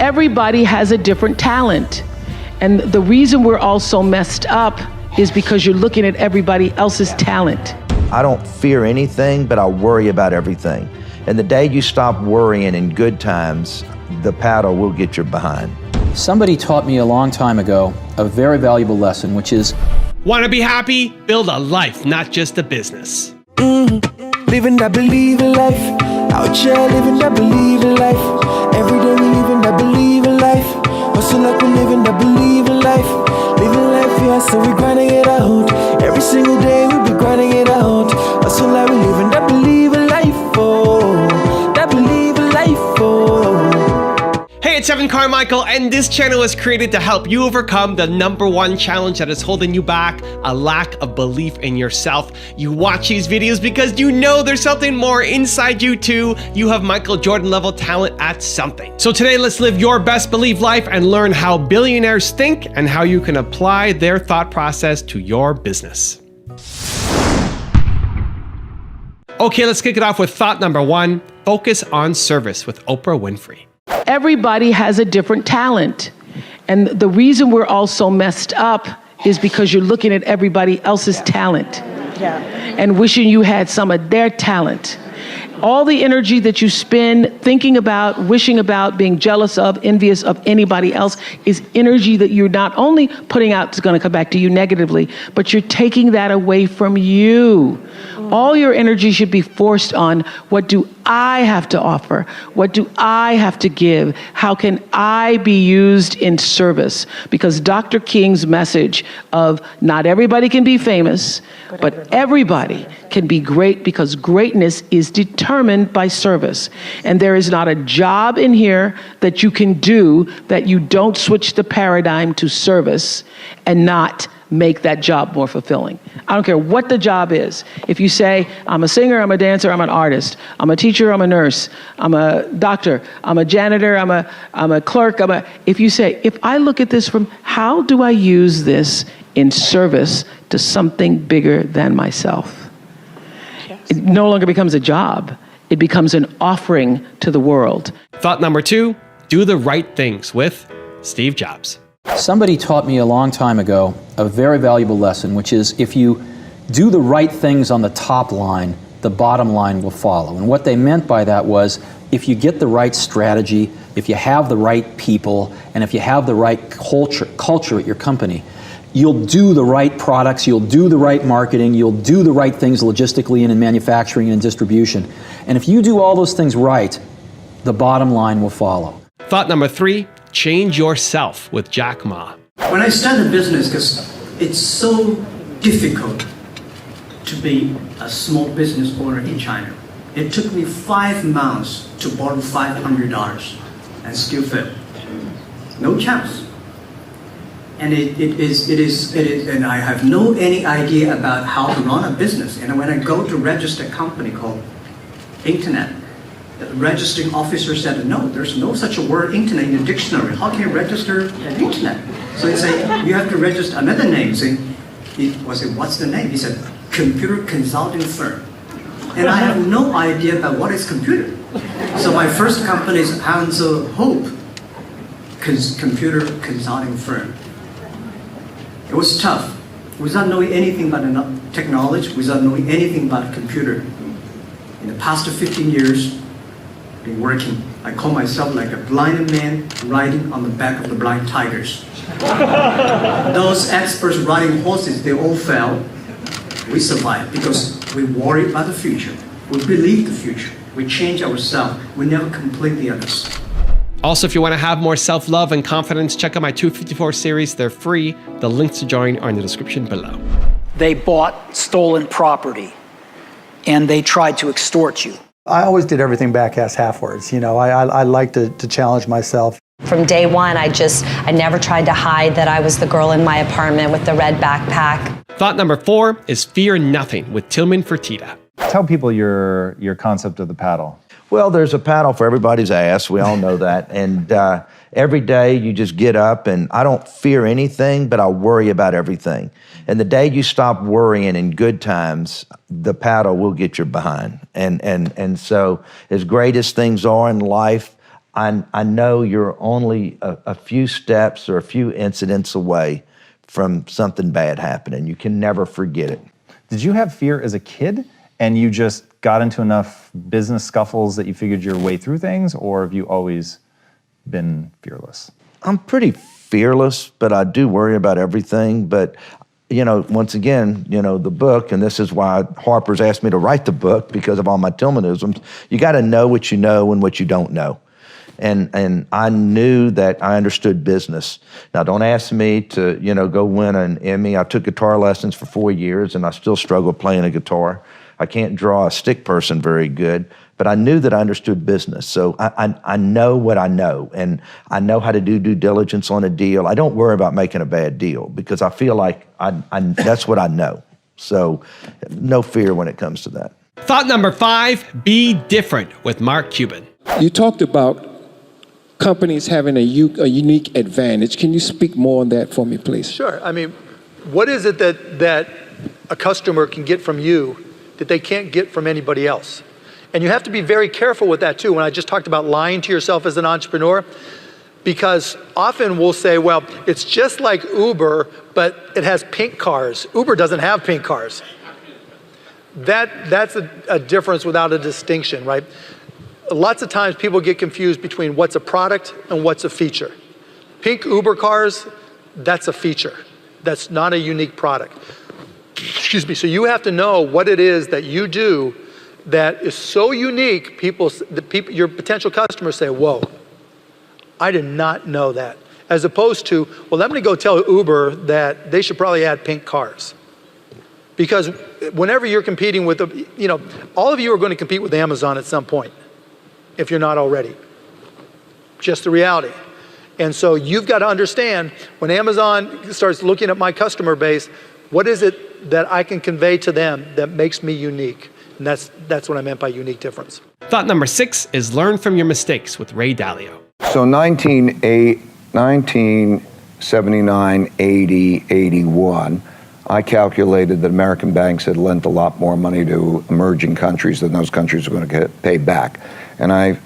Everybody has a different talent. And the reason we're all so messed up is because you're looking at everybody else's talent. I don't fear anything, but I worry about everything. And the day you stop worrying in good times, the paddle will get your behind. Somebody taught me a long time ago a very valuable lesson, which is, want to be happy? Build a life, not just a business. Living that believing life. Out here living that believing life. Every day we living that believing life. Hustle like we living that believing life. Living life, yeah, so we grinding it out. Every single day we be grinding it out. Hustle like we living that believing life, oh. That believing life, oh. Hey, it's Evan Carmichael, and this channel was created to help you overcome the #1 challenge that is holding you back, a lack of belief in yourself. You watch these videos because you know there's something more inside you too. You have Michael Jordan level talent at something. So today, let's live your best belief life and learn how billionaires think and how you can apply their thought process to your business. Okay, let's kick it off with thought #1, focus on service with Oprah Winfrey. Everybody has a different talent. And the reason we're all so messed up is because you're looking at everybody else's talent and wishing you had some of their talent. All the energy that you spend thinking about, wishing about, being jealous of, envious of anybody else is energy that you're not only putting out, it's going to come back to you negatively, but you're taking that away from you. All your energy should be forced on, what do I have to offer? What do I have to give? How can I be used in service? Because Dr. King's message of not everybody can be famous, but everybody can be great, because greatness is determined by service. And there is not a job in here that you can do that you don't switch the paradigm to service and not make that job more fulfilling. I don't care what the job is. If you say, I'm a singer, I'm a dancer, I'm an artist, I'm a teacher, I'm a nurse, I'm a doctor, I'm a janitor, I'm a clerk, if you say, if I look at this from, how do I use this in service to something bigger than myself? Yes. It no longer becomes a job. It becomes an offering to the world. Thought #2, do the right things with Steve Jobs. somebody taught me a long time ago a very valuable lesson, which is if you do the right things on the top line, the bottom line will follow. And what they meant by that was, if you get the right strategy, if you have the right people, and if you have the right culture at your company, you'll do the right products, you'll do the right marketing, you'll do the right things logistically and in manufacturing and in distribution. And if you do all those things right, the bottom line will follow. Thought #3, change yourself with Jack Ma. When I started business, because it's so difficult to be a small business owner in China. It took me 5 months to borrow $500 and still failed. No chance. And it is, and I have no any idea about how to run a business. And when I go to register a company called Internet, the registering officer said, no, there's no such a word internet in the dictionary. How can you register an internet? So he said, you have to register another name. So I said, what's the name? He said, computer consulting firm. And I have no idea about what is computer. So my first company is Hansel Hope, computer consulting firm. It was tough, without knowing anything about technology, without knowing anything about computer. In the past 15 years, I've been working. I call myself like a blind man riding on the back of the blind tigers. Those experts riding horses, they all fell. We survived because we worry about the future. We believe the future. We change ourselves. We never complain the others. Also, if you want to have more self-love and confidence, check out my 254 series. They're free. The links to join are in the description below. They bought stolen property and they tried to extort you. I always did everything back-ass half-words. You know, I like to challenge myself. From day one, I never tried to hide that I was the girl in my apartment with the red backpack. Thought #4 is fear nothing with Tillman Fertitta. Tell people your concept of the paddle. Well, there's a paddle for everybody's ass. We all know that. And every day you just get up, and I don't fear anything, but I worry about everything. And the day you stop worrying in good times, the paddle will get your behind. And so as great as things are in life, I know you're only a few steps or a few incidents away from something bad happening. You can never forget it. Did you have fear as a kid and you just got into enough business scuffles that you figured your way through things, or have you always been fearless? I'm pretty fearless, but I do worry about everything. But, you know, once again, you know, the book, and this is why Harper's asked me to write the book because of all my Tillmanisms, you got to know what you know and what you don't know. And I knew that I understood business. Now, don't ask me to, you know, go win an Emmy. I took guitar lessons for 4 years, and I still struggle playing a guitar. I can't draw a stick person very good, but I knew that I understood business. So I know what I know, and I know how to do due diligence on a deal. I don't worry about making a bad deal because I feel like that's what I know. So no fear when it comes to that. Thought number 5, be different with Mark Cuban. You talked about companies having a unique advantage. Can you speak more on that for me, please? Sure. I mean, what is it that a customer can get from you that they can't get from anybody else? And you have to be very careful with that too. When I just talked about lying to yourself as an entrepreneur, because often we'll say, well, it's just like Uber, but it has pink cars. Uber doesn't have pink cars. That's a difference without a distinction, right? Lots of times people get confused between what's a product and what's a feature. Pink Uber cars, that's a feature. That's not a unique product. Excuse me. So you have to know what it is that you do that is so unique, your potential customers say, whoa, I did not know that. As opposed to, well, let me go tell Uber that they should probably add pink cars. Because whenever you're competing with, you know, all of you are going to compete with Amazon at some point, if you're not already. Just the reality. And so you've got to understand, when Amazon starts looking at my customer base, what is it that I can convey to them that makes me unique? And that's what I meant by unique difference. Thought number 6 is learn from your mistakes with Ray Dalio. So 1979, 80, 81, I calculated that American banks had lent a lot more money to emerging countries than those countries were going to get paid back. And I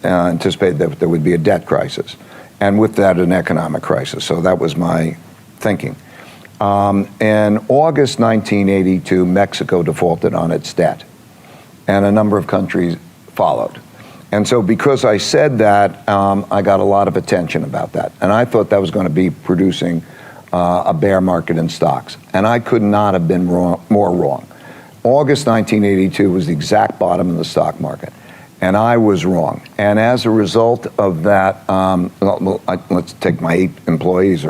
anticipated that there would be a debt crisis. And with that, an economic crisis. So that was my thinking. In August 1982, Mexico defaulted on its debt. And a number of countries followed. And so because I said that, I got a lot of attention about that. And I thought that was going to be producing a bear market in stocks. And I could not have been more wrong. August 1982 was the exact bottom of the stock market. And I was wrong. And as a result of that, let's take my 8 employees,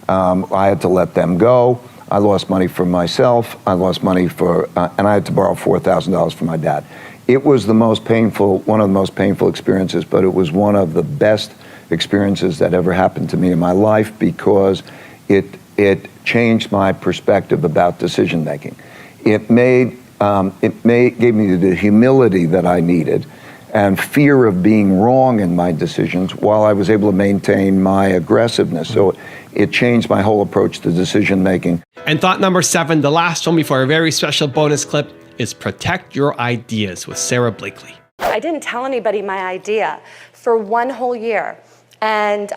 I had to let them go. I lost money for myself. I lost money and I had to borrow $4,000 from my dad. It was one of the most painful experiences, but it was one of the best experiences that ever happened to me in my life because it changed my perspective about decision making. It gave me the humility that I needed and fear of being wrong in my decisions while I was able to maintain my aggressiveness. So it changed my whole approach to decision making. And thought number 7, the last one before a very special bonus clip, is protect your ideas with Sarah Blakely. I didn't tell anybody my idea for 1 whole year. And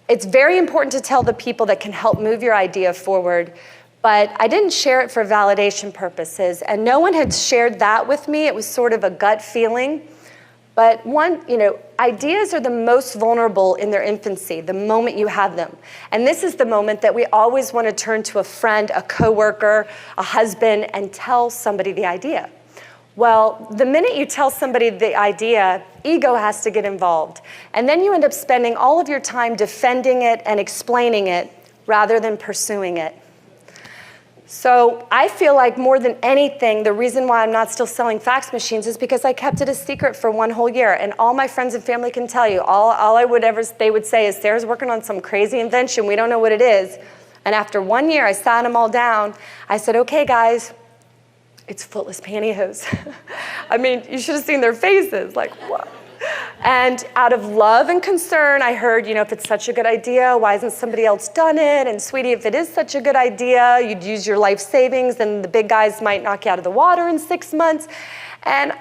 it's very important to tell the people that can help move your idea forward, but I didn't share it for validation purposes. And no one had shared that with me. It was sort of a gut feeling. But ideas are the most vulnerable in their infancy, the moment you have them. And this is the moment that we always want to turn to a friend, a coworker, a husband, and tell somebody the idea. Well, the minute you tell somebody the idea, ego has to get involved. And then you end up spending all of your time defending it and explaining it rather than pursuing it. So I feel like more than anything, the reason why I'm not still selling fax machines is because I kept it a secret for 1 whole year. And all my friends and family can tell you, they would say is, Sarah's working on some crazy invention. We don't know what it is. And after 1 year, I sat them all down. I said, okay, guys, it's footless pantyhose. I mean, you should have seen their faces, like, what? And out of love and concern, I heard, if it's such a good idea, why hasn't somebody else done it? And sweetie, if it is such a good idea, you'd use your life savings and the big guys might knock you out of the water in 6 months. And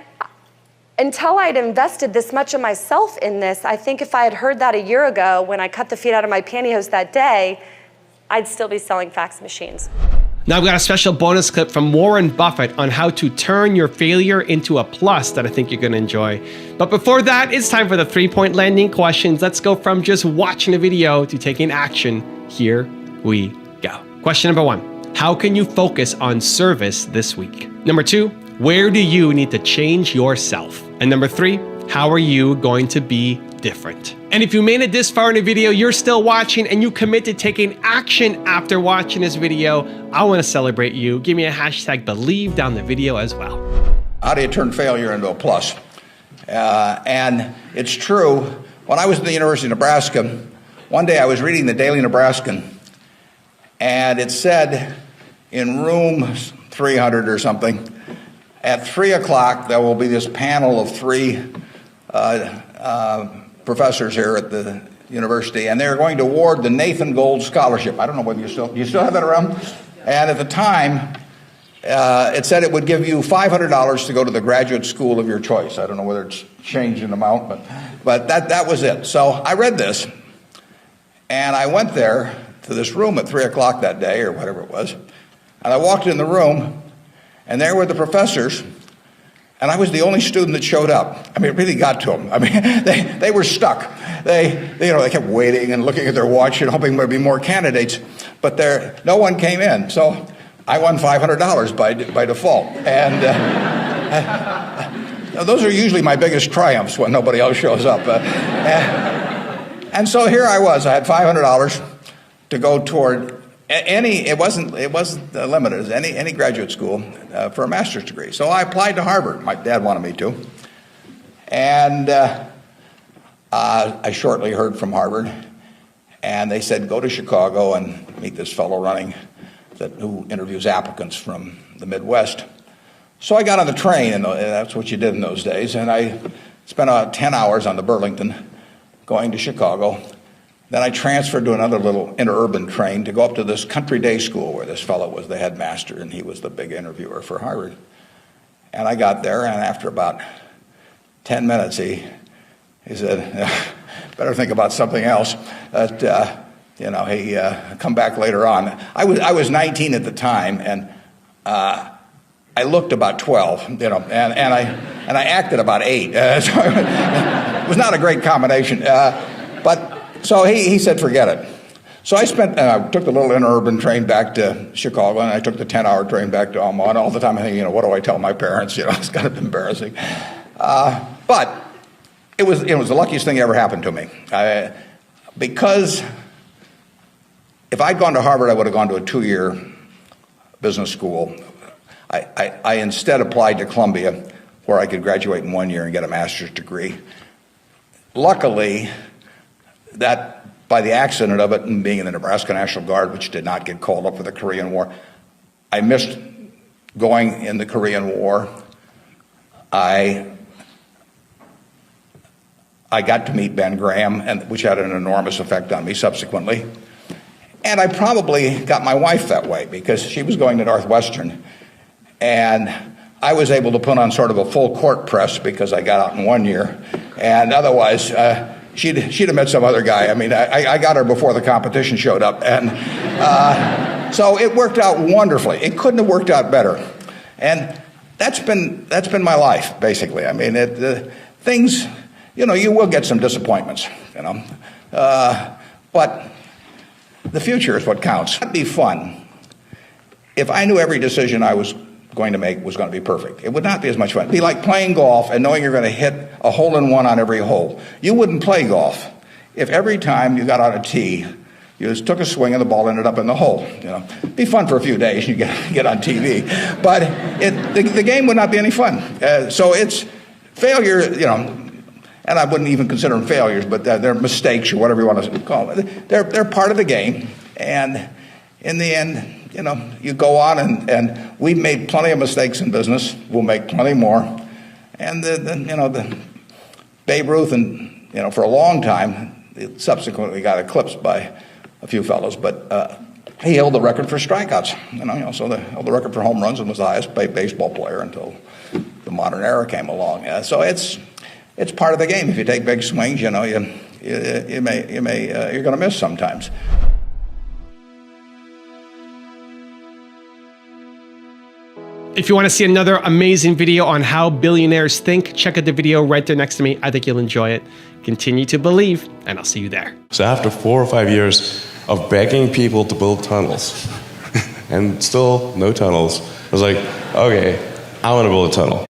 until I'd invested this much of myself in this, I think if I had heard that a year ago when I cut the feet out of my pantyhose that day, I'd still be selling fax machines. Now I've got a special bonus clip from Warren Buffett on how to turn your failure into a plus that I think you're going to enjoy. But before that, it's time for the 3-point landing questions. Let's go from just watching a video to taking action. Here we go. Question number 1. How can you focus on service this week? Number 2, where do you need to change yourself? And number 3, how are you going to be different? And if you made it this far in the video, you're still watching and you commit to taking action after watching this video, I want to celebrate you. Give me a hashtag believe down the video as well. How do you turn failure into a plus? And it's true. When I was at the University of Nebraska, one day I was reading the Daily Nebraskan, and it said in room 300 or something, at 3 o'clock, there will be this panel of 3 professors here at the university, and they're going to award the Nathan Gold Scholarship. I don't know whether you still have that around? And at the time, it said it would give you $500 to go to the graduate school of your choice. I don't know whether it's changed in amount, but that was it. So I read this, and I went there to this room at 3 o'clock that day, or whatever it was, and I walked in the room, and there were the professors, and I was the only student that showed up. I mean, it really got to them. I mean, they were stuck. They kept waiting and looking at their watch and hoping there'd be more candidates, but no one came in. So I won $500 by default. And those are usually my biggest triumphs when nobody else shows up. And so here I was. I had $500 to go toward it wasn't limited as any graduate school for a master's degree. So I applied to Harvard. My dad wanted me to. And I shortly heard from Harvard, and they said, go to Chicago and meet this fellow who interviews applicants from the Midwest. So I got on the train, and that's what you did in those days, and I spent about 10 hours on the Burlington going to Chicago. Then I transferred to another little interurban train to go up to this country day school where this fellow was the headmaster, and he was the big interviewer for Harvard. And I got there, and after about 10 minutes, he said, better think about something else. He come back later on. I was 19 at the time, and I looked about 12, and I acted about 8. So it was not a great combination, So he said, forget it. So I took the little interurban train back to Chicago, and I took the 10-hour train back to Omaha, and all the time I'm thinking, what do I tell my parents? It's kind of embarrassing. But it was the luckiest thing that ever happened to me. Because if I'd gone to Harvard, I would have gone to a 2-year business school. I instead applied to Columbia, where I could graduate in 1 year and get a master's degree. Luckily, that by the accident of it and being in the Nebraska National Guard, which did not get called up for the Korean War, I missed going in the Korean War. I got to meet Ben Graham, which had an enormous effect on me subsequently. And I probably got my wife that way because she was going to Northwestern, and I was able to put on sort of a full court press because I got out in 1 year, and otherwise she'd have met some other guy. I mean, I got her before the competition showed up, and so it worked out wonderfully. It couldn't have worked out better, and that's been my life basically. I mean, things, you will get some disappointments, but the future is what counts. It'd be fun if I knew every decision I was going to make was going to be perfect. It would not be as much fun. It'd be like playing golf and knowing you're going to hit a hole-in-one on every hole. You wouldn't play golf if every time you got on a tee, you just took a swing and the ball ended up in the hole. It'd be fun for a few days. You get on TV, but the game would not be any fun. So it's failure, and I wouldn't even consider them failures, but they're mistakes or whatever you want to call them. They're part of the game, and in the end, you go on, and we've made plenty of mistakes in business. We'll make plenty more. And the Babe Ruth, and for a long time, it subsequently got eclipsed by a few fellows, but he held the record for strikeouts. So he held the record for home runs and was the highest paid baseball player until the the modern era came along. So it's part of the game. If you take big swings, you're going to miss sometimes. If you want to see another amazing video on how billionaires think, check out the video right there next to me. I think you'll enjoy it. Continue to believe, and I'll see you there. So after 4 or 5 years of begging people to build tunnels, and still no tunnels, I was like, okay, I want to build a tunnel.